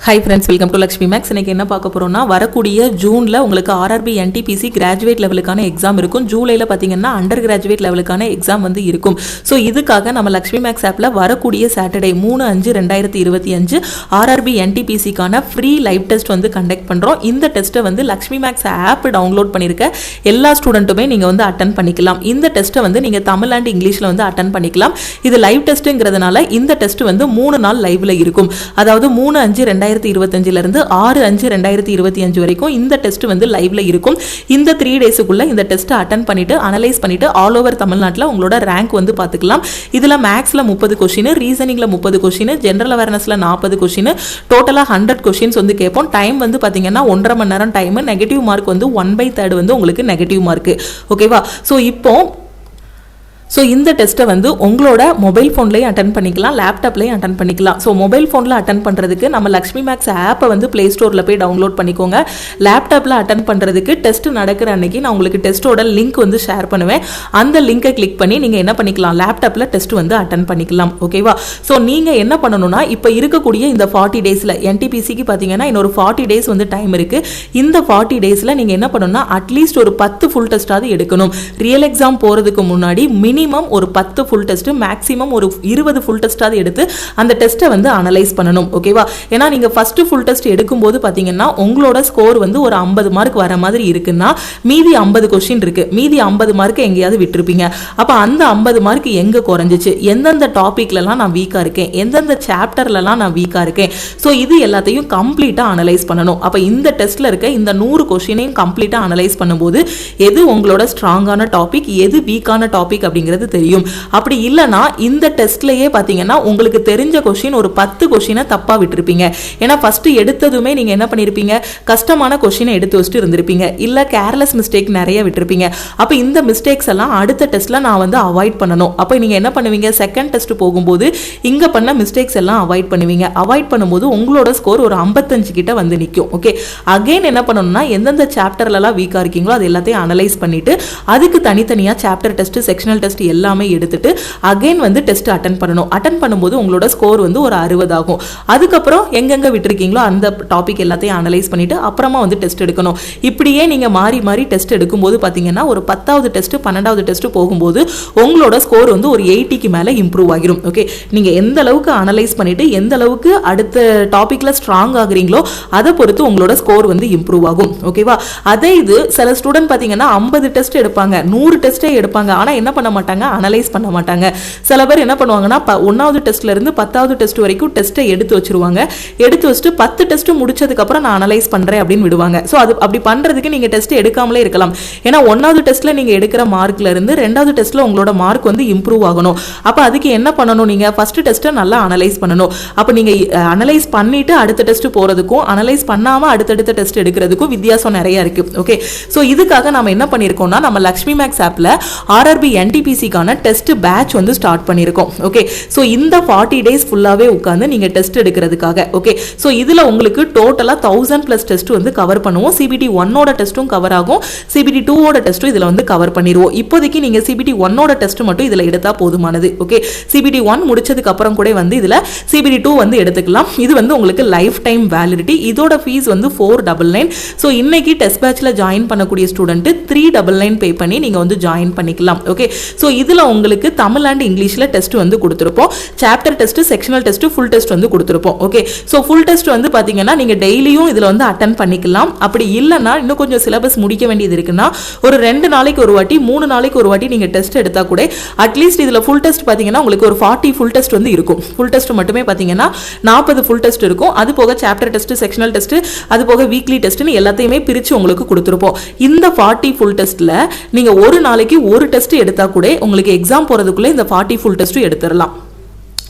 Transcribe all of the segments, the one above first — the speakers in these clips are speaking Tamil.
Hi friends, welcome to Lakshmi Max. இன்னைக்கு என்ன பார்க்க போறோம்னா வரக்கூடிய ஜூன்ல உங்களுக்கு ஆர்ஆர்பி என்டிபிசி கிராஜுவேட் லெவலுக்கான எக்ஸாம் இருக்கும். ஜூலைல பாத்தீங்கன்னா அண்டர் கிராஜுவேட் லெவலுக்கான எக்ஸாம் வந்து இருக்கும். ஸோ இதுக்காக நம்ம லக்ஷ்மி மேக்ஸ் ஆப்ல வரக்கூடிய சாட்டர்டே 3/5/2025 ஆர்ஆர்பி என்டிபிசிக்கான ஃப்ரீ லைவ் டெஸ்ட் வந்து கண்டக்ட் பண்றோம். இந்த டெஸ்ட்டை வந்து லக்ஷ்மி மேக்ஸ் ஆப் டவுன்லோட் பண்ணிருக்க எல்லா ஸ்டூடெண்ட்டுமே நீங்க வந்து அட்டென்ட் பண்ணிக்கலாம். இந்த டெஸ்ட்டை வந்து நீங்க தமிழ் அண்ட் இங்கிலீஷ்ல வந்து அட்டென்ட் பண்ணிக்கலாம். இது லைவ் டெஸ்ட்ங்கிறதுனால இந்த டெஸ்ட் வந்து 3 நாள் லைவ்ல இருக்கும். அதாவது 3/5/2025 இருந்து 6/5/2025 வரைக்கும் இந்த டெஸ்ட் வந்து லைவ்ல இருக்கும். இந்த 3 டேஸ்க்குள்ள இந்த டெஸ்ட் அட்டென்ட் பண்ணிட்டு அனலைஸ் பண்ணிட்டு ஆல் ஓவர் தமிழ்நாட்டில் உங்களோட ரேங்க் வந்து பார்த்துக்கலாம். இதுல மேக்ஸ்ல 30 கொஸ்டின், ரீசனிங்ல 30 கொஸ்டின், ஜெனரல் அவேர்னஸ்ல 40 கொஸ்டின், டோட்டலா 100 கொஸ்டின்ஸ் வந்து கேட்போம். டைம் வந்து பாத்தீங்கன்னா 1.5 மணி நேரம் டைம். நெகட்டிவ் மார்க் வந்து 1/3 வந்து உங்களுக்கு நெகட்டிவ் மார்க். ஓகேவா? ஸோ இந்த டெஸ்ட்டை வந்து உங்களோட மொபைல் ஃபோன்லேயும் அட்டன் பண்ணிக்கலாம், லேப்டாப்லேயும் அட்டன் பண்ணிக்கலாம். ஸோ மொபைல் ஃபோனில் அட்டன் பண்ணுறதுக்கு நம்ம லக்ஷ்மி மேக்ஸ் ஆப்பை வந்து ப்ளே ஸ்டோரில் போய் டவுன்லோட் பண்ணிக்கோங்க. லேப்டாப்பில் அட்டன் பண்ணுறதுக்கு டெஸ்ட் நடக்கிற அன்னைக்கு நான் உங்களுக்கு டெஸ்ட்டோட லிங்க் வந்து ஷேர் பண்ணுவேன். அந்த லிங்கை கிளிக் பண்ணி நீங்கள் என்ன பண்ணிக்கலாம், லேப்டாப்பில் டெஸ்ட் வந்து அட்டன் பண்ணிக்கலாம். ஓகேவா? ஸோ நீங்கள் என்ன பண்ணணும்னா இப்போ இருக்கக்கூடிய இந்த 40 டேஸில் என்டிபிசிக்கு பார்த்தீங்கன்னா இன்னொரு 40 டேஸ் வந்து டைம் இருக்குது. இந்த 40 டேஸில் நீங்கள் என்ன பண்ணணும்னா அட்லீஸ்ட் ஒரு 10 ஃபுல் டெஸ்ட்டாவது எடுக்கணும். ரியல் எக்ஸாம் போகிறதுக்கு முன்னாடி மினிமம் ஒரு 10 ஃபுல் டெஸ்ட், மேக்ஸிமம் ஒரு 20 ஃபுல் டெஸ்டாவது எடுத்து அந்த டெஸ்ட்டை வந்து அனலைஸ் பண்ணணும். ஓகேவா? ஏன்னா நீங்க ஃபர்ஸ்ட் ஃபுல் டெஸ்ட் எடுக்கும்போது பாத்தீங்கன்னா உங்களோட ஸ்கோர் வந்து ஒரு 50 மார்க் வர மாதிரி இருக்குன்னா மீதி 50 கொஸ்டின் இருக்கு, மீதி 50 மார்க் எங்கேயாவது விட்டுருப்பீங்க. அப்ப அந்த 50 மார்க் எங்க குறைஞ்சிச்சு, எந்தெந்த டாபிக்லாம் நான் வீக்கா இருக்கேன், எந்தெந்த சாப்டர்லாம் நான் வீக்கா இருக்கேன், ஸோ இது எல்லாத்தையும் கம்ப்ளீட்டா அனலைஸ் பண்ணணும். அப்ப இந்த டெஸ்ட்ல இருக்க இந்த 100 கொஸ்டினையும் கம்ப்ளீட்டா அனலைஸ் பண்ணும்போது எது உங்களோட ஸ்ட்ராங்கான டாபிக், எது வீக்கான டாபிக் அப்படிங்கிறது தெரியும். அப்படி இல்லனா இந்த டெஸ்ட்லயே பாத்தீங்கன்னா உங்களுக்கு தெரிஞ்ச கொஸ்டின் ஒரு 10 கொஸ்டினை தப்பா விட்டுருப்பீங்க. ஏன்னா ஃபர்ஸ்ட் எடுத்ததுமே நீங்க என்ன பண்ணிருப்பீங்க, கஷ்டமான கொஸ்டினை எடுத்து வச்சுட்டு இருந்திருப்பீங்க, இல்ல கேர்லெஸ் மிஸ்டேக் நிறைய விட்டுருப்பீங்க. அப்ப இந்த மிஸ்டேக்ஸ் எல்லாம் அடுத்த டெஸ்ட்ல நான் வந்து அவாய்ட் பண்ணணும். அப்ப நீங்க என்ன பண்ணுவீங்க, செகண்ட் டெஸ்ட் போகும்போது இங்க பண்ண மிஸ்டேக்ஸ் எல்லாம் அவாய்ட் பண்ணுவீங்க. அவாய்ட் பண்ணும்போது உங்களோட ஸ்கோர் ஒரு 55 கிட்ட வந்து நிற்கும். ஓகே, அகைன் என்ன பண்ணணும்னா எந்தெந்த சாப்டர்லாம் வீக்கா இருக்கீங்களோ அது எல்லாத்தையும் அனலைஸ் பண்ணிட்டு அதுக்கு தனித்தனியா சாப்டர் டெஸ்ட், செக்ஷனல் டெஸ்ட் எல்லாமே எடுத்துட்டு அகைன் வந்து டெஸ்ட் அட்டென்ட் பண்ணணும். அட்டென்ட் பண்ணும்போது உங்களோட ஸ்கோர் வந்து ஒரு 60 ஆகும். அதுக்கப்புறம் எங்கெங்க விட்டுருக்கீங்களோ அந்த டாபிக் எல்லாத்தையும் அனலைஸ் பண்ணிட்டு அப்புறமா வந்து டெஸ்ட் எடுக்கணும். இப்படியே நீங்க மாறி மாறி டெஸ்ட் எடுக்கும்போது பாத்தீங்கன்னா ஒரு 10வது டெஸ்ட் 12வது டெஸ்ட் போகும்போது உங்களோட ஸ்கோர் வந்து ஒரு 80க்கு மேல இம்ப்ரூவ் ஆகிரும். ஓகே, நீங்க எந்த அளவுக்கு அனலைஸ் பண்ணிட்டு எந்த அளவுக்கு அடுத்த டாபிக்ல ஸ்ட்ராங் ஆகுறீங்களோ அதை பொறுத்து உங்களோட ஸ்கோர் வந்து இம்ப்ரூவ் ஆகும். ஓகேவா? அதே இது சில ஸ்டூடெண்ட் பாத்தீங்கன்னா 50 டெஸ்ட் எடுப்பாங்க, 100 டெஸ்டே எடுப்பாங்க, ஆனா என்ன பண்ண மாட்டாங்க, அனலைஸ் பண்ண மாட்டாங்க. சில பேர் என்ன பண்ணுவாங்கன்னா 1வது டெஸ்ட்ல இருந்து 10வது டெஸ்ட் வரைக்கும் டெஸ்ட்டை எடுத்து வச்சிருவாங்க. எடுத்து வச்சுட்டு 10 டெஸ்ட் முடிச்சதுக்கு அப்புறம் நான் அனலைஸ் பண்றேன் அப்படின்னு விடுவாங்க. சோ அது அப்படி பண்றதுக்கு நீங்க டெஸ்ட் எடுக்காமலே இருக்கலாம். ஏன்னா 1வது டெஸ்ட்ல நீங்க எடுக்கிற மார்க்ல இருந்து 2வது டெஸ்ட்ல உங்களோட மார்க் வந்து இம்ப்ரூவ் ஆகணும். அப்ப அதுக்கு என்ன பண்ணணும், நீங்க ஃபர்ஸ்ட் டெஸ்ட்டை நல்லா அனலைஸ் பண்ணணும். அப்ப நீங்க அனலைஸ் பண்ணிட்டு அடுத்த டெஸ்ட் போறதுக்கும் அனலைஸ் பண்ணாம அடுத்தடுத்த டெஸ்ட் எடுக்கிறதுக்கும் வித்தியாசம் நிறைய இருக்கு. ஓகே, சோ இதுக்காக நம்ம என்ன பண்ணிருக்கோம்னா நம்ம லக்ஷ்மி மேக்ஸ் ஆப்ல ஆர்ஆர்பி என்டிபிசிக்கான டெஸ்ட் பேட்ச் வந்து ஸ்டார்ட் பண்ணிருக்கோம். ஓகே, சோ இந்த 40 டேஸ் ஃபுல்லாவே உட்கார்ந்து நீங்க டெஸ்ட் எடுக்கிறதுக்காக. ஓகே, சோ இதுல உங்களுக்கு டோட்டலா 1000+ டெஸ்ட் வந்து கவர் பண்ணுவோம். CBT 1 ஓட டெஸ்டும் கவர் ஆகும், CBT 2 ஓட டெஸ்டும் இதுல வந்து கவர் பண்ணிடுவோம். இப்போதைக்கு நீங்க CBT 1 ஓட டெஸ்ட் மட்டும் இதுல எடுத்தா போதுமானது. ஓகே, CBT 1 முடிச்சதுக்கு அப்புறம் கூட வந்து இதுல CBT 2 வந்து எடுத்துக்கலாம். இது வந்து உங்களுக்கு லைஃப் டைம் வேலிடிட்டி. இதோட ஃபீஸ் வந்து 499. சோ இன்னைக்கு டெஸ்ட் பேட்ச்ல ஜாயின் பண்ணக்கூடிய ஸ்டூடெண்ட் 399 பே பண்ணி நீங்க வந்து ஜாயின் பண்ணிக்கலாம். ஓகே, சோ இதுல உங்களுக்கு தமிழ் அண்ட் இங்கிலீஷ்ல டெஸ்ட் வந்து கொடுத்திருப்போம். Chapter test, sectional test, full test வந்து கொடுத்திருப்போம். ஓகே, சோ ஃபுல் டெஸ்ட் வந்து பாத்தீங்கன்னா நீங்க டெய்லியும் இதுல வந்து அட்டென்ட் பண்ணிக்கலாம். அப்படி இல்லனா இன்னும் கொஞ்சம் சிலபஸ் முடிக்க வேண்டியது இருக்குன்னா ஒரு 2 நாளைக்கு ஒரு வாட்டி 3 நாளைக்கு ஒரு வாட்டி நீங்க டெஸ்ட் எடுத்தா கூட அட்லீஸ்ட் இதுல ஃபுல் டெஸ்ட் பாத்தீங்கன்னா உங்களுக்கு ஒரு 40 ஃபுல் டெஸ்ட் வந்து இருக்கும். ஃபுல் டெஸ்ட் மட்டுமே பாத்தீங்கன்னா 40 ஃபுல் டெஸ்ட் இருக்கும். அது போக சாப்டர் டெஸ்ட், செக்ஷனல் டெஸ்ட், அது போக வீக்லி டெஸ்ட்னு எல்லாத்தையுமே பிரிச்சு உங்களுக்கு கொடுத்திருப்போம். இந்த 40 ஃபுல் டெஸ்ட்ல நீங்க ஒரு நாளைக்கு ஒரு டெஸ்ட் எடுத்தா கூட உங்களுக்கு எக்ஸாம் போறதுக்குள்ள இந்த 40 ஃபுல் டெஸ்ட் எடுத்துடலாம்.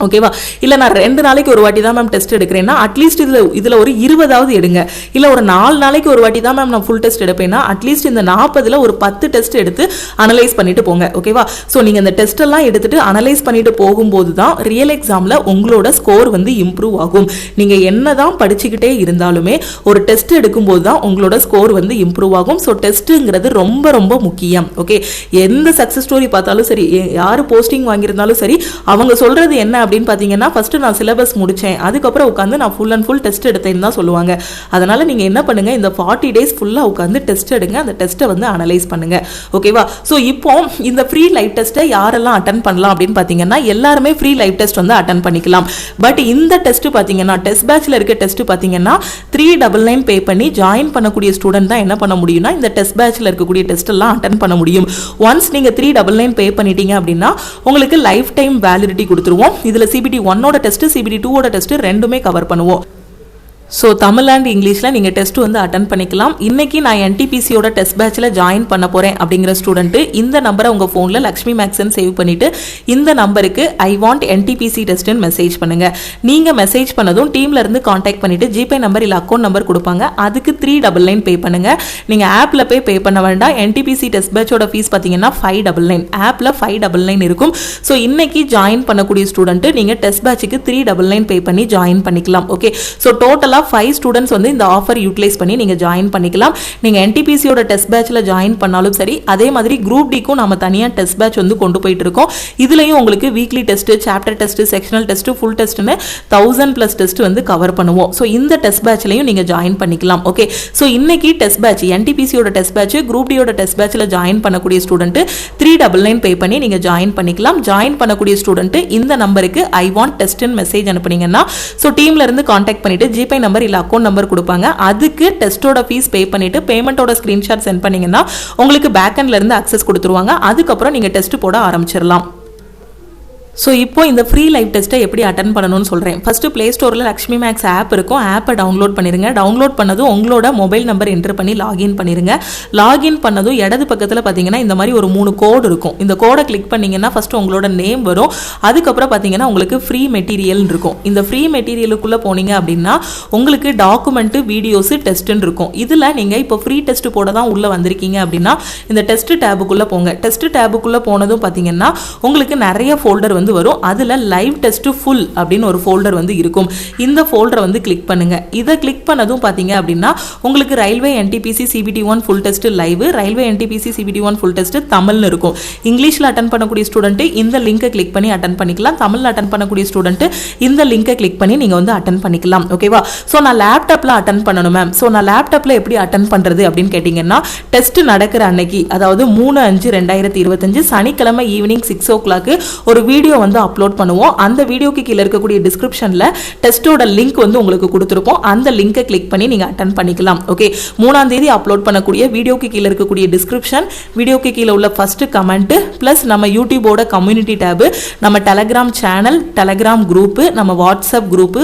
ஓகேவா? இல்ல நான் 2 நாளைக்கு ஒரு வாட்டி தான் மேம் டெஸ்ட் எடுக்கிறேன்னா அட்லீஸ்ட் இதுல ஒரு 20வது எடுங்க. இல்ல ஒரு 4 நாளைக்கு ஒரு வாட்டி தான் மேம் நான் ஃபுல் டெஸ்ட் எடுப்பேன்னா அட்லீஸ்ட் இந்த 40ல ஒரு 10 டெஸ்ட் எடுத்து அனலைஸ் பண்ணிட்டு போங்க. ஓகேவா? சோ நீங்க இந்த டெஸ்ட் எல்லாம் எடுத்துட்டு அனலைஸ் பண்ணிட்டு போகும்போது தான் ரியல் எக்ஸாம்ல உங்களோட ஸ்கோர் வந்து இம்ப்ரூவ் ஆகும். நீங்க என்னதான் படிச்சுக்கிட்டே இருந்தாலுமே ஒரு டெஸ்ட் எடுக்கும்போது தான் உங்களோட ஸ்கோர் வந்து இம்ப்ரூவ் ஆகும். சோ டெஸ்ட்ங்கிறது ரொம்ப ரொம்ப முக்கியம். ஓகே, எந்த சக்சஸ் ஸ்டோரி பார்த்தாலும் சரி, யாரு போஸ்டிங் வாங்கியிருந்தாலும் சரி, அவங்க சொல்றது என்ன அப்படின்னு பார்த்தீங்கன்னா ஃபர்ஸ்ட் நான் சிலபஸ் முடித்தேன், அதுக்கப்புறம் உட்காந்து நான் ஃபுல் அண்ட் ஃபுல் டெஸ்ட் எடுத்தேன்னு தான் சொல்லுவாங்க. அதனால் நீங்கள் என்ன பண்ணுங்கள், இந்த 40 days ஃபுல்லாக உட்காந்து டெஸ்ட் எடுங்க, அந்த டெஸ்ட்டை வந்து அனலைஸ் பண்ணுங்கள். ஓகேவா? ஸோ இப்போ இந்த ஃப்ரீ லைவ் டெஸ்ட்டை யாரெல்லாம் அட்டன் பண்ணலாம் அப்படின்னு பார்த்தீங்கன்னா எல்லாருமே ஃப்ரீ லைவ் டெஸ்ட் வந்து அட்டன் பண்ணிக்கலாம். பட் இந்த டெஸ்ட் பார்த்தீங்கன்னா டெஸ்ட் பேட்சில் இருக்க டெஸ்ட் பார்த்தீங்கன்னா 399 பே பண்ணி ஜாயின் பண்ணக்கூடிய ஸ்டூடெண்ட் தான் என்ன பண்ண முடியும்னா இந்த டெஸ்ட் பேட்சில் இருக்கக்கூடிய டெஸ்ட் எல்லாம் அட்டன் பண்ண முடியும். ஒன்ஸ் நீங்கள் 399 பே பண்ணிட்டீங்க அப்படின்னா உங்களுக்கு லைஃப் டைம் வேலிடிட்டி கொடுத்துருவோம். இதில் CBT 1ஓட டெஸ்ட் CBT 2ஓட டெஸ்ட் ரெண்டுமே கவர் பண்ணுவோம். ஸோ தமிழ் அண்ட் இங்கிலீஷில் நீங்கள் டெஸ்ட் வந்து அட்டன் பண்ணிக்கலாம். இன்றைக்கி நான் NTPCயோட டெஸ்ட் பேட்சில் ஜாயின் பண்ண போகிறேன் அப்படிங்கிற ஸ்டூடெண்ட்டு இந்த நம்பரை உங்கள் ஃபோனில் லக்ஷ்மி மேக்ஸ்ன்னு சேவ் பண்ணிவிட்டு இந்த நம்பருக்கு ஐ வாண்ட் NTPC டெஸ்ட்டுன்னு மெசேஜ் பண்ணுங்கள். நீங்கள் மெசேஜ் பண்ணதும் டீம்லேருந்து காண்டாக்ட் பண்ணிவிட்டு ஜிபே நம்பர் இல்லை அக்கௌண்ட் நம்பர் கொடுப்பாங்க, அதுக்கு 399 பே பண்ணுங்கள். நீங்கள் ஆப்பில் போய் பே பண்ண வேண்டாம். NTPC டெஸ்ட் பேட்சோட ஃபீஸ் பார்த்தீங்கன்னா 599, ஆப்பில் 599 இருக்கும். ஸோ இன்றைக்கி ஜாயின் பண்ணக்கூடிய ஸ்டூடெண்ட்டு நீங்கள் டெஸ்ட் பேட்சுக்கு 399 பே பண்ணி ஜாயின் பண்ணிக்கலாம். ஓகே, ஸோ டோட்டலாக 5 ஸ்டூடெண்ட்ஸ் வந்து இந்த ஆஃபர் யூட்டிலைஸ் பண்ணி நீங்கள் ஜாயின் பண்ணிக்கலாம். நீங்கள் NTPCயோட டெஸ்ட் பேட்சில் ஜாயின் பண்ணாலும் சரி, அதே மாதிரி குரூப் டிக்கும் நம்ம தனியாக டெஸ்ட் பேட்ச் வந்து கொண்டு போயிட்டு இருக்கோம். இதுலையும் உங்களுக்கு weekly test, chapter test, sectional test, full டெஸ்ட்னு 1000+ டெஸ்ட் வந்து கவர் பண்ணுவோம். ஸோ இந்த டெஸ்ட் பேட்ச்லையும் நீங்கள் ஜாயின் பண்ணிக்கலாம். ஓகே, ஸோ இன்னைக்கு டெஸ்ட் பேட்ச் NTPCயோட டெஸ்ட் பேட்ச், குரூப் டியோட டெஸ்ட் பேட்சில் ஜாயின் பண்ணக்கூடிய ஸ்டூடெண்ட் 399 பே பண்ணி நீங்கள் ஜாயின் பண்ணிக்கலாம். ஜாயின் பண்ணக்கூடிய ஸ்டூடெண்ட் இந்த நம்பருக்கு ஐ வாண்ட் டெஸ்ட்னு மெசேஜ் அனுப்புனீங்கன்னா ஸோ டீம்ல இருந்து காண்டாக்ட் பண்ணிட்டு ஜிபே நம்பர் இல்ல அக்கௌண்ட் நம்பர் கொடுப்பாங்க, அதுக்கு டெஸ்டோட ஃபீஸ் பே பண்ணிட்டு பேமெண்டோட ஸ்கிரீன்ஷாட் சென்ட் பண்ணீங்கன்னா உங்களுக்கு பேக் எண்ட்ல இருந்து அக்சஸ் கொடுத்துருவாங்க. அதுக்கப்புறம் நீங்க டெஸ்ட் போட ஆரம்பிச்சிடலாம். ஸோ இப்போ இந்த ஃப்ரீ லைவ் டெஸ்ட்டை எப்படி அட்டன் பண்ணணும்னு சொல்கிறேன். ஃபஸ்ட்டு ப்ளே ஸ்டோரில் லக்ஷ்மி மேக்ஸ் ஆப் இருக்கும், ஆப்பை டவுன்லோட் பண்ணிடுங்க. டவுன்லோட் பண்ணதும் உங்களோட மொபைல் நம்பர் என்ட்ரு பண்ணி லாகின் பண்ணிடுங்க. லாகின் பண்ணதும் இடது பக்கத்தில் பார்த்தீங்கன்னா இந்த மாதிரி ஒரு 3 கோடு இருக்கும். இந்த கோடை கிளிக் பண்ணிங்கன்னா ஃபஸ்ட்டு உங்களோட நேம் வரும். அதுக்கப்புறம் பார்த்தீங்கன்னா உங்களுக்கு ஃப்ரீ மெட்டீரியல் இருக்கும். இந்த ஃப்ரீ மெட்டீரியலுக்குள்ளே போனீங்க அப்படின்னா உங்களுக்கு டாக்குமெண்ட்டு, வீடியோஸு, டெஸ்ட்டுன்னு இருக்கும். இதில் நீங்கள் இப்போ ஃப்ரீ டெஸ்ட் போட தான் உள்ளே வந்திருக்கீங்க அப்படின்னா இந்த டெஸ்ட் டேபுக்குள்ளே போங்க. டெஸ்ட் டேபுக்குள்ளே போனதும் பார்த்தீங்கன்னா உங்களுக்கு நிறைய ஃபோல்டர் வந்து வரும். அதுல லைவ் டெஸ்ட் ஃபுல் அப்படின்னு ஒரு ஃபோல்டர் வந்து இருக்கும். இந்த ஃபோல்டரை வந்து கிளிக் பண்ணுங்க. இதை கிளிக் பண்ணதும் பாத்தீங்க அப்படின்னா உங்களுக்கு railway NTPC CBT 1 full test live, railway NTPC CBT 1 full test தமிழ்னு இருக்கும். இங்கிலீஷ்ல அட்டன் பண்ணக்கூடிய ஸ்டூடெண்ட் இந்த லிங்கை கிளிக் பண்ணி அட்டன் பண்ணிக்கலாம். தமிழ்ல அட்டன் பண்ணக்கூடிய ஸ்டூடெண்ட் இந்த லிங்கை கிளிக் பண்ணி நீங்க வந்து அட்டன் பண்ணிக்கலாம். ஓகேவா? ஸோ நான் லேப்டாப்ல அட்டன் பண்ணணும் மேம். ஸோ நான் லேப்டாப்ல எப்படி அட்டன் பண்றது அப்படின்னு கேட்டீங்கன்னா டெஸ்ட் நடக்கிற அன்னைக்கு, அதாவது 3/5/2025 சனிக்கிழமை ஈவினிங் 6 o'clock ஒரு வீடியோ வந்து அப்லோட் பண்ணுவோம். அந்த வீடியோக்கு கீழே இருக்கக்கூடிய டிஸ்கிரிப்ஷன்ல டெஸ்டோட லிங்க் வந்து உங்களுக்கு கொடுத்துருப்போம். அந்த லிங்கை கிளிக் பண்ணி நீங்க அட்டன் பண்ணிக்கலாம். ஓகே, 3ஆம் தேதி அப்லோட் பண்ணக்கூடிய வீடியோக்கு கீழே இருக்கக்கூடிய டிஸ்கிரிப்ஷன், வீடியோக்கு கீழே உள்ள ஃபர்ஸ்ட் கமெண்ட் பிளஸ் நம்ம யூடியூபோட கம்யூனிட்டி டேப், நம்ம டெலகிராம் சேனல், டெலகிராம் குரூப், நம்ம WhatsApp group,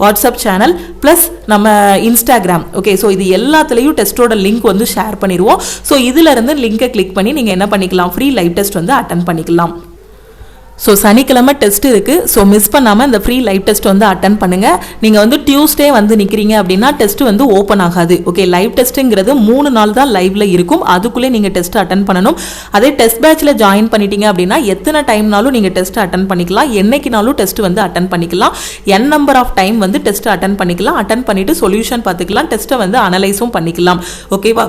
WhatsApp channel plus நம்ம இன்ஸ்டாகிராம். ஓகே, ஸோ இது எல்லாத்துலேயும் டெஸ்டோட லிங்க் வந்து ஷேர் பண்ணிடுவோம். ஸோ இதுல இருந்து லிங்கை கிளிக் பண்ணி நீங்க என்ன பண்ணிக்கலாம், ஃப்ரீ லைவ் டெஸ்ட் வந்து அட்டன் பண்ணிக்கலாம். ஸோ சனிக்கிழமை டெஸ்ட் இருக்குது. ஸோ மிஸ் பண்ணாமல் இந்த ஃப்ரீ லைவ் டெஸ்ட் வந்து அட்டன் பண்ணுங்கள். நீங்கள் வந்து டியூஸ்டே வந்து நிற்கிறீங்க அப்படின்னா டெஸ்ட் வந்து ஓப்பன் ஆகாது. ஓகே, லைவ் டெஸ்ட்டுங்கிறது 3 நாள் தான் லைவ்ல இருக்கும். அதுக்குள்ளே நீங்கள் டெஸ்ட் அட்டன் பண்ணணும். அதே டெஸ்ட் பேட்சில் ஜாயின் பண்ணிட்டீங்க அப்படின்னா எத்தனை டைம்னாலும் நீங்கள் டெஸ்ட் அட்டன் பண்ணிக்கலாம். என்னைக்குனாலும் டெஸ்ட் வந்து அட்டன் பண்ணிக்கலாம். n நம்பர் ஆஃப் டைம் வந்து டெஸ்ட் அட்டன் பண்ணிக்கலாம். அட்டன் பண்ணிட்டு சொல்யூஷன் பார்த்துக்கலாம். டெஸ்ட்டை வந்து அனலைஸும் பண்ணிக்கலாம். ஓகேவா?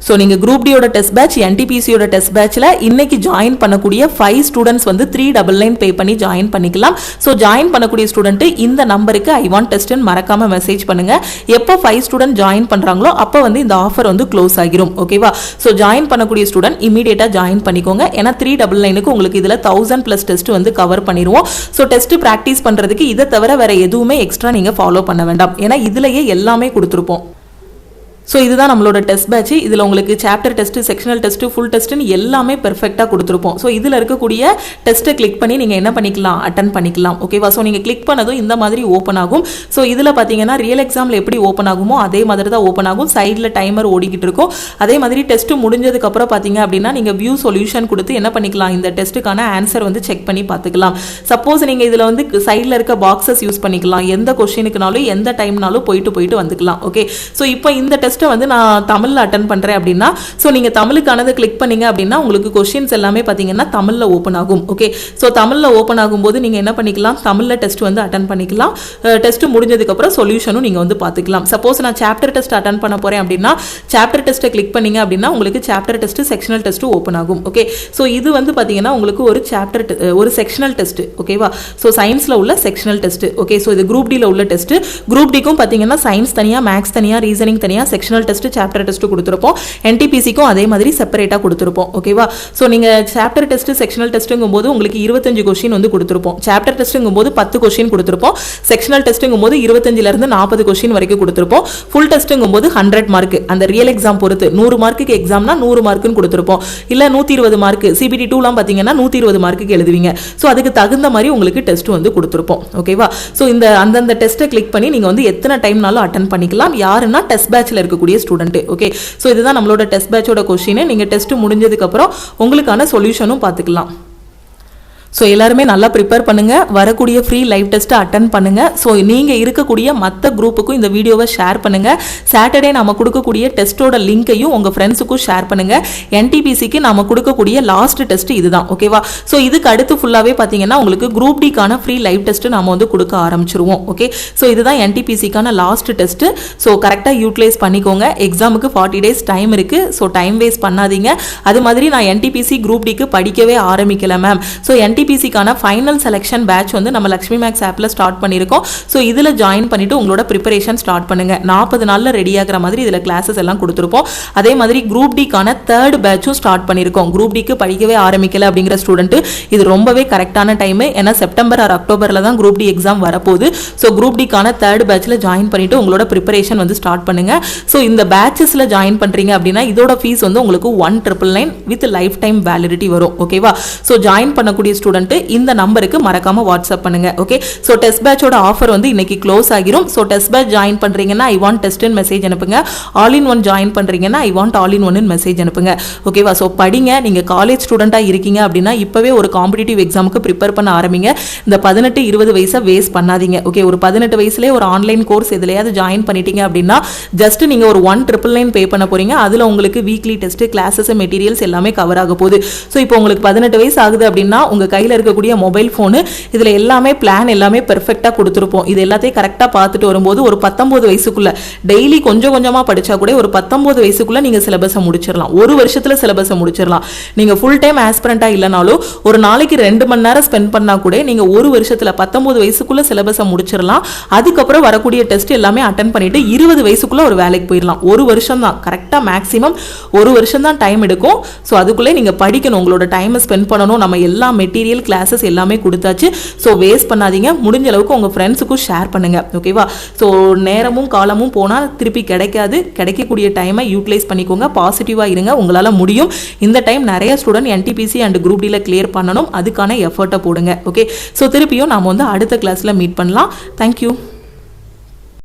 ஸோ நீங்கள் குரூப் டியோட டெஸ்ட் பேட்ச், NTPCயோட டெஸ்ட் பேட்சில் இன்னைக்கு ஜாயின் பண்ணக்கூடிய 5 ஸ்டூடெண்ட்ஸ் வந்து 399 பே பண்ணி ஜாயின் பண்ணிக்கலாம். ஸோ ஜாயின் பண்ணக்கூடிய ஸ்டூடெண்ட் இந்த நம்பருக்கு ஐ வாண்ட் டெஸ்ட்னு மறக்காம மெசேஜ் பண்ணுங்க. எப்போ 5 ஸ்டூடெண்ட் ஜாயின் பண்ணுறாங்களோ அப்போ வந்து இந்த ஆஃபர் வந்து க்ளோஸ் ஆகிரும். ஓகேவா? ஸோ ஜாயின் பண்ணக்கூடிய ஸ்டூடெண்ட் இமீடியட்டாக ஜாயின் பண்ணிக்கோங்க. ஏன்னா 399க்கு உங்களுக்கு இதில் 1000+ டெஸ்ட் வந்து கவர் பண்ணிடுவோம். ஸோ டெஸ்ட் ப்ராக்டிஸ் பண்ணுறதுக்கு இதை தவிர வேற எதுவுமே எக்ஸ்ட்ரா நீங்கள் ஃபாலோ பண்ண வேண்டாம். ஏன்னா இதுலேயே எல்லாமே கொடுத்துருப்போம். ஸோ இதுதான் நம்மளோட டெஸ்ட் பேட்ச். இதில் உங்களுக்கு chapter test, sectional test, full டெஸ்ட்னு எல்லாமே பெர்ஃபெக்டாக கொடுத்துருப்போம். ஸோ இதில் இருக்கக்கூடிய டெஸ்ட்டை கிளிக் பண்ணி நீங்கள் என்ன பண்ணிக்கலாம், அட்டன் பண்ணிக்கலாம். ஓகேவா? ஸோ நீங்கள் கிளிக் பண்ணதும் இந்த மாதிரி ஓப்பன் ஆகும். ஸோ இதில் பார்த்தீங்கன்னா ரியல் எக்ஸாமில் எப்படி ஓப்பன் ஆகுமோ அதே மாதிரி தான் ஓப்பன் ஆகும். சைடில் டைமர் ஓடிக்கிட்டு இருக்கும். அதே மாதிரி டெஸ்ட் முடிஞ்சதுக்கப்புறம் பார்த்தீங்க அப்படின்னா நீங்கள் வியூ சொல்யூஷன் கொடுத்து என்ன பண்ணிக்கலாம், இந்த டெஸ்ட்டுக்கான ஆன்சர் வந்து செக் பண்ணி பார்த்துக்கலாம். சப்போஸ் நீங்கள் இதில் வந்து சைடில் இருக்க பாக்ஸஸ் யூஸ் பண்ணிக்கலாம். எந்த கொஸ்டினுக்குனாலும் எந்த டைம்னாலும் போயிட்டு வந்துக்கலாம். ஓகே, ஸோ இப்போ இந்த டெஸ்ட் டெஸ்ட்டை வந்து நான் தமிழில் அட்டன் பண்ணுறேன் அப்படின்னா ஸோ நீங்கள் தமிழுக்கானதை கிளிக் பண்ணீங்க அப்படின்னா உங்களுக்கு கொஸ்டின்ஸ் எல்லாமே பார்த்தீங்கன்னா தமிழில் ஓப்பன் ஆகும். ஓகே, ஸோ தமிழில் ஓப்பன் ஆகும்போது நீங்கள் என்ன பண்ணிக்கலாம், தமிழில் டெஸ்ட் வந்து அட்டன் பண்ணிக்கலாம். டெஸ்ட் முடிஞ்சதுக்கப்புறம் சொல்யூஷனும் நீங்கள் வந்து பார்த்துக்கலாம். சப்போஸ் நான் சாப்டர் டெஸ்ட் அட்டன் பண்ண போகிறேன் அப்படின்னா சாப்டர் டெஸ்ட்டை கிளிக் பண்ணீங்க அப்படின்னா உங்களுக்கு chapter test sectional test open ஆகும். ஓகே, ஸோ இது வந்து பார்த்தீங்கன்னா உங்களுக்கு ஒரு சாப்டர் ஒரு செக்ஷனல் டெஸ்ட். ஓகேவா, ஸோ சயின்ஸில் உள்ள செக்ஷனல் டெஸ்ட். ஓகே, ஸோ இது குரூப் டியில் உள்ள டெஸ்ட். குரூப் டிக்கும் பார்த்தீங்கன்னா சயின்ஸ் தனியாக, மேக்ஸ் தனியாக, ரீசனிங் தனியாக, செக்ஷனல் டெஸ்ட், சாப்டர் டெஸ்ட் கொடுத்துருப்போம். NTPCக்கும் அதே மாதிரி செப்பரேட்டாக கொடுத்துருப்போம். ஓகேவா, ஸோ நீங்கள் சாப்டர் டெஸ்ட் செக்ஷனல் டெஸ்ட்டுங்கும் போது உங்களுக்கு 25 கொஸ்டின் வந்து கொடுத்துருப்போம். சாப்டர் டெஸ்ட்டுங்கும் போது 10 கொஸ்டின் கொடுத்துருப்போம். செக்ஷனல் டெஸ்ட்டுங்கும் போது 25லேருந்து 40 கொஸ்டின் வரைக்கும் கொடுத்துருப்போம். ஃபுல் டெஸ்ட்டுங்கும் போது 100 மார்க், அந்த ரியல் எக்ஸாம் பொறுத்து 100 மார்க்குக்கு எக்ஸாம்னா 100 மார்க்குன்னு கொடுத்துருப்போம். இல்லை 120 மார்க், CBT 2லாம் பார்த்தீங்கன்னா 120 மார்க்குக்கு எழுதுவீங்க. ஸோ அதுக்கு தகுந்த மாதிரி உங்களுக்கு டெஸ்ட் வந்து கொடுத்துருப்போம். ஓகேவா, ஸோ இந்த அந்தந்த டெஸ்ட்டை கிளிக் பண்ணி நீங்கள் வந்து எத்தனை டைம்னாலும் அட்டன் பண்ணிக்கலாம். யாருன்னா டெஸ்ட் பேட்சில் இருக்கக்கூடிய ஸ்டூடெண்ட். ஓகே, ஸோ இதுதான் நம்மளோட டெஸ்ட் பேட்சோட கொஸ்டின். நீங்கள் டெஸ்ட் முடிஞ்சதுக்கப்புறம் உங்களுக்கான சொல்யூஷனும் பார்த்துக்கலாம். ஸோ எல்லாருமே நல்லா ப்ரிப்பேர் பண்ணுங்கள். வரக்கூடிய ஃப்ரீ லைவ் டெஸ்ட்டை அட்டன் பண்ணுங்கள். ஸோ நீங்கள் இருக்கக்கூடிய மற்ற குரூப்புக்கும் இந்த வீடியோவை ஷேர் பண்ணுங்கள். சாட்டர்டே நம்ம கொடுக்கக்கூடிய டெஸ்ட்டோட லிங்க்கையும் உங்கள் ஃப்ரெண்ட்ஸுக்கும் ஷேர் பண்ணுங்கள். NTPCக்கு நம்ம கொடுக்கக்கூடிய லாஸ்ட் டெஸ்ட் இதுதான். ஓகேவா, ஸோ இதுக்கு அடுத்து ஃபுல்லாகவே பார்த்தீங்கன்னா உங்களுக்கு குரூப் டிக்கான ஃப்ரீ லைவ் டெஸ்ட்டு நம்ம வந்து கொடுக்க ஆரம்பிச்சிருவோம். ஓகே, ஸோ இதுதான் NTPCக்கான லாஸ்ட் டெஸ்ட்டு. ஸோ கரெக்டாக யூட்டிலைஸ் பண்ணிக்கோங்க. எக்ஸாமுக்கு 40 days டைம் இருக்குது. ஸோ டைம் வேஸ்ட் பண்ணாதீங்க. அது மாதிரி நான் NTPC குரூப் டிக்கு படிக்கவே ஆரம்பிக்கல மேம். ஸோ NTPCக்கான ஃபைனல் செலெக்ஷன் பேட்ச் வந்து நம்ம லக்ஷ்மி மேக்ஸ் ஆப்பில் ஸ்டார்ட் பண்ணியிருக்கோம். ஸோ இதில் ஜாயின் பண்ணிவிட்டு உங்களோட ப்ரிப்பரேஷன் ஸ்டார்ட் பண்ணுங்கள். 40 நாளில் ரெடி ஆகிற மாதிரி இதில் கிளாஸஸ் எல்லாம் கொடுத்துருப்போம். அதே மாதிரி குரூப் டிக்கான 3rd பேட்சும் ஸ்டார்ட் பண்ணியிருக்கோம். குரூப் டிக்கு படிக்கவே ஆரம்பிக்கல அப்படிங்கிற ஸ்டூடெண்ட்டு இது ரொம்பவே கரெக்டான டைமு. ஏன்னா செப்டம்பர் ஆர் அக்டோபரில் தான் குரூப் டி எக்ஸாம் வரப்போகுது. ஸோ குரூப் டிக்கான 3rd பேட்சில் ஜாயின் பண்ணிவிட்டு உங்களோட ப்ரிப்பரேஷன் வந்து ஸ்டார்ட் பண்ணுங்கள். ஸோ இந்த பேட்சஸில் ஜாயின் பண்ணுறீங்க அப்படின்னா இதோட ஃபீஸ் வந்து உங்களுக்கு 1999 வித் லைஃப் டைம் வேலிடிட்டி வரும். ஓகேவா, ஸோ ஜாயின் பண்ணக்கூடிய ஸ்டூடெண்ட் இந்த நம்பருக்கு மறக்காம வாட்ஸ்அப் பண்ணுங்க. ஓகே, சோ டெஸ்ட் பேட்சோட ஆஃபர் வந்து இன்னைக்கு க்ளோஸ் ஆகிரும். சோ டெஸ்ட் பேட்ச் ஜாயின் பண்றீங்கன்னா ஐ வாண்ட் டெஸ்ட் மெசேஜ் அனுப்புங்க. ஆல் இன் ஒன் ஜாயின் பண்றீங்கன்னா I want all in one message அனுப்புங்க. ஓகேவா, சோ படிங்க. நீங்க காலேஜ் ஸ்டூடெண்டா இருக்கீங்க அப்படின்னா இப்பவே ஒரு காம்படிட்டிவ் எக்ஸாமுக்கு ப்ரிப்பேர் பண்ண ஆரம்பிங்க. இந்த 18-20 வயசை வேஸ்ட் பண்ணாதீங்க. ஓகே, ஒரு 18 வயசுலேயே ஒரு ஆன்லைன் கோர்ஸ் எதுலையாவது ஜாயின் பண்ணிட்டீங்க அப்படின்னா ஜஸ்ட் நீங்க ஒரு 1999 பே பண்ண போறீங்க. அதுல உங்களுக்கு வீக்லி டெஸ்ட், கிளாஸஸ், மெட்டீரியல்ஸ் எல்லாமே கவர் ஆக போகுது. ஸோ இப்போ உங்களுக்கு 18 வயசு ஆகுது அப்படின்னா உங்க கையில் இருக்கக்கூடிய மொபைல் ஃபோனு இதில் எல்லாமே பிளான் எல்லாமே பெர்ஃபெக்டாக கொடுத்துருப்போம். இது எல்லாத்தையும் கரெக்டாக பார்த்துட்டு வரும்போது ஒரு 19 வயசுக்குள்ள டெய்லி கொஞ்சம் கொஞ்சமாக படித்தா கூட ஒரு 19 வயசுக்குள்ள நீங்கள் சிலபஸை முடிச்சிடலாம். ஒரு வருஷத்தில் சிலபஸை முடிச்சிடலாம். நீங்கள் ஃபுல் டைம் ஆஸ்பிரண்டாக இல்லைனாலும் ஒரு நாளைக்கு 2 மணி நேரம் ஸ்பெண்ட் பண்ணால் கூட நீங்கள் ஒரு வருஷத்தில் 19 வயசுக்குள்ள சிலபஸை முடிச்சிடலாம். அதுக்கப்புறம் வரக்கூடிய டெஸ்ட் எல்லாமே அட்டன் பண்ணிட்டு 20 வயசுக்குள்ள ஒரு வேலைக்கு போயிடலாம். ஒரு வருஷம் தான் கரெக்டாக, மேக்ஸிமம் ஒரு வருஷம் தான் டைம் எடுக்கும். ஸோ அதுக்குள்ளே நீங்கள் படிக்கணும், உங்களோட டைமை ஸ்பெண்ட் பண்ணணும். நம்ம எல்லா மெட்டீரியல் கிளாஸஸ் எல்லாமே கொடுத்தாச்சு. ஸோ வேஸ்ட் பண்ணாதீங்க. முடிஞ்ச அளவுக்கு உங்கள் ஃப்ரெண்ட்ஸுக்கும் ஷேர் பண்ணுங்க. ஓகேவா, ஸோ நேரமும் காலமும் போனால் திருப்பி கிடைக்காது. கிடைக்கக்கூடிய டைமை யூட்டிலைஸ் பண்ணிக்கோங்க. பாசிட்டிவாக இருங்க, உங்களால் முடியும். இந்த டைம் நிறைய ஸ்டூடெண்ட் NTPC அண்ட் குரூப் டியில் கிளியர் பண்ணணும். அதுக்கான எஃபர்ட்டை போடுங்க. ஓகே, ஸோ திருப்பியும் நாம் வந்து அடுத்த கிளாஸில் மீட் பண்ணலாம். தேங்க்யூ.